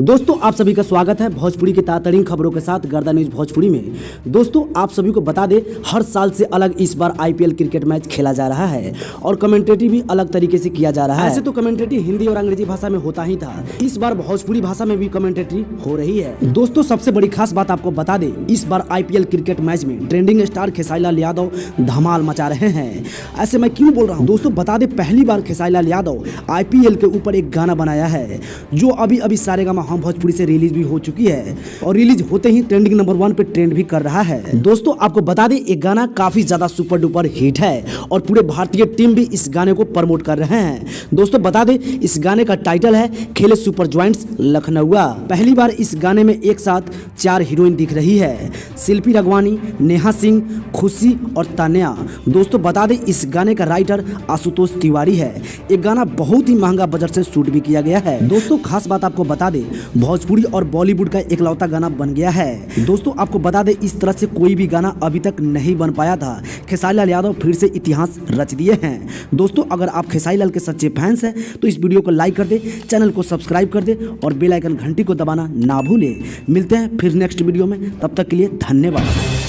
दोस्तों आप सभी का स्वागत है भोजपुरी की तातरीन खबरों के साथ गर्दा न्यूज भोजपुरी में। दोस्तों आप सभी को बता दें, हर साल से अलग इस बार आईपीएल क्रिकेट मैच खेला जा रहा है और कमेंटेटरी भी अलग तरीके से किया जा रहा है। ऐसे तो कमेंटेटरी हिंदी और अंग्रेजी भाषा में होता ही था, इस बार भोजपुरी भाषा में भी कमेंटेटरी हो रही है। दोस्तों सबसे बड़ी खास बात आपको बता दें, इस बार आईपीएल क्रिकेट मैच में ट्रेंडिंग स्टार खेसारी लाल यादव धमाल मचा रहे हैं। ऐसे मैं क्यों बोल रहा हूँ दोस्तों, बता दें पहली बार खेसारी लाल यादव आईपीएल के ऊपर एक गाना बनाया है जो अभी सारेगामा हम भोजपुरी से रिलीज भी हो चुकी है और रिलीज होते ही ट्रेंडिंग नंबर 1 पे ट्रेंड भी कर रहा है। दोस्तों आपको बता दें ये गाना काफी ज्यादा सुपर डुपर हिट है और पूरे भारतीय टीम भी इस गाने को प्रमोट कर रहे हैं। दोस्तों बता दें इस गाने का टाइटल है खेले सुपर जॉइंट्स लखनऊआ। पहली बार इस गाने में एक साथ 4 हीरोइन दिख रही है, शिल्पी रघवानी, नेहा सिंह, खुशी और तान्या। दोस्तों बता दें इस गाने का राइटर आशुतोष तिवारी है। ये गाना बहुत ही महंगा बजट से शूट भी किया गया है। दोस्तों खास बात आपको बता दें, भोजपुरी और बॉलीवुड का इकलौता गाना बन गया है। दोस्तों आपको बता दें इस तरह से कोई भी गाना अभी तक नहीं बन पाया था। खेसारी लाल यादव फिर से इतिहास रच दिए हैं। दोस्तों अगर आप खेसारी लाल के सच्चे फैंस हैं तो इस वीडियो को लाइक कर दे, चैनल को सब्सक्राइब कर दे और बेल आइकन घंटी को दबाना ना भूले। मिलते हैं फिर नेक्स्ट वीडियो में, तब तक के लिए धन्यवाद।